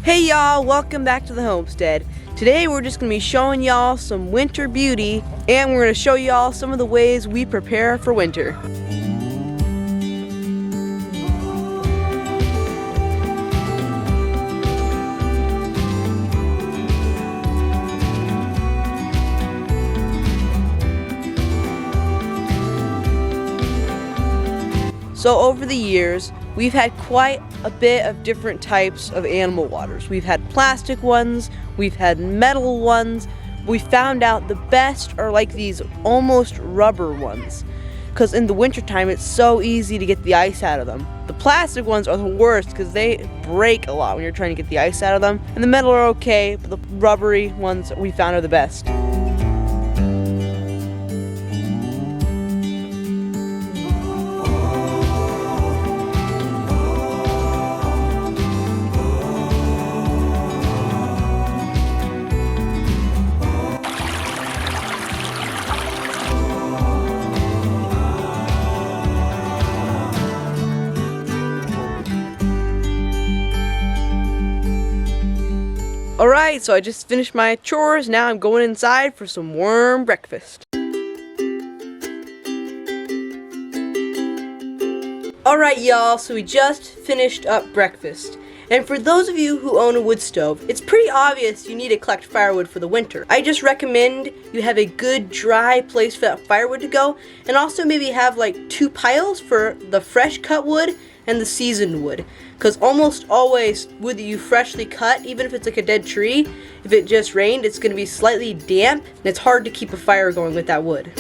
Hey y'all, welcome back to the Homestead. Today we're just going to be showing y'all some winter beauty, and we're going to show y'all some of the ways we prepare for winter. So over the years, we've had quite a bit of different types of animal waters. We've had plastic ones, we've had metal ones. We found out the best are like these almost rubber ones, because in the wintertime it's so easy to get the ice out of them. The plastic ones are the worst because they break a lot when you're trying to get the ice out of them. And the metal are okay, but the rubbery ones we found are the best. Alright, so I just finished my chores. Now I'm going inside for some warm breakfast. Alright y'all, so we just finished up breakfast. And for those of you who own a wood stove, it's pretty obvious you need to collect firewood for the winter. I just recommend you have a good dry place for that firewood to go, and also maybe have like 2 piles for the fresh cut wood and the seasoned wood, because almost always wood that you freshly cut, even if it's like a dead tree, if it just rained, it's going to be slightly damp and it's hard to keep a fire going with that wood.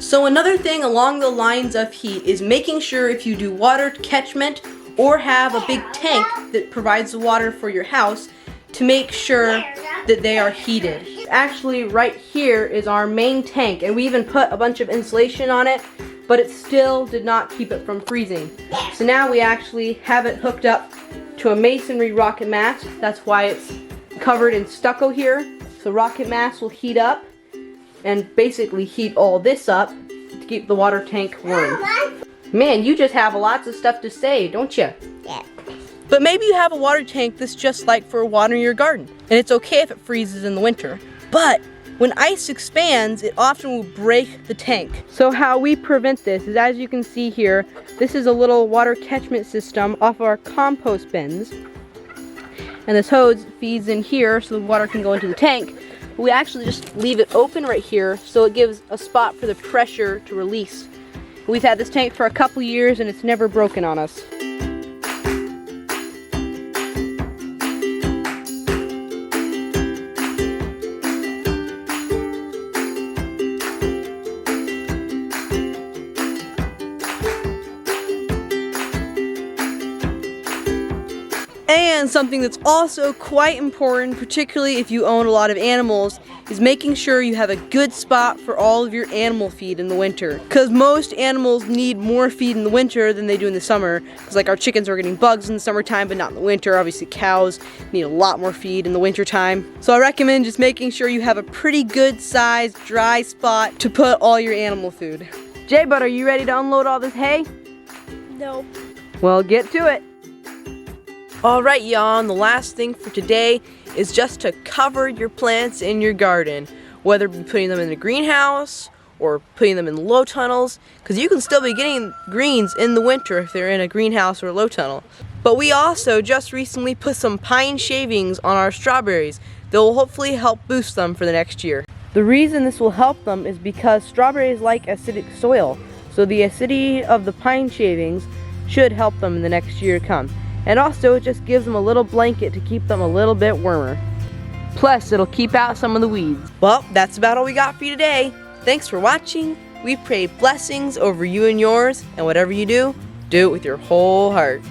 So another thing along the lines of heat is making sure if you do water catchment or have a big tank that provides the water for your house, to make sure that they are heated. Actually, right here is our main tank, and we even put a bunch of insulation on it, but it still did not keep it from freezing. So now we actually have it hooked up to a masonry rocket mast. That's why it's covered in stucco here. So rocket mast will heat up and basically heat all this up to keep the water tank warm. Man, you just have lots of stuff to say, don't you? Yeah. But maybe you have a water tank that's just like for watering your garden, and it's okay if it freezes in the winter. But when ice expands, it often will break the tank. So how we prevent this is, as you can see here, this is a little water catchment system off our compost bins. And this hose feeds in here so the water can go into the tank. We actually just leave it open right here so it gives a spot for the pressure to release. We've had this tank for a couple years and it's never broken on us. And something that's also quite important, particularly if you own a lot of animals, is making sure you have a good spot for all of your animal feed in the winter. Because most animals need more feed in the winter than they do in the summer. Because like our chickens are getting bugs in the summertime, but not in the winter. Obviously cows need a lot more feed in the winter time. So I recommend just making sure you have a pretty good sized dry spot to put all your animal food. J-Bud, are you ready to unload all this hay? No. Well, get to it. Alright y'all, and the last thing for today is just to cover your plants in your garden, whether it be putting them in a greenhouse or putting them in low tunnels, because you can still be getting greens in the winter if they're in a greenhouse or a low tunnel. But we also just recently put some pine shavings on our strawberries that will hopefully help boost them for the next year. The reason this will help them is because strawberries like acidic soil, so the acidity of the pine shavings should help them in the next year to come. And also it just gives them a little blanket to keep them a little bit warmer. Plus it'll keep out some of the weeds. Well, that's about all we got for you today. Thanks for watching. We pray blessings over you and yours, and whatever you do, do it with your whole heart.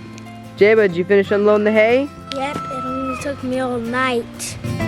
Jayba, did you finish unloading the hay? Yep, it only took me all night.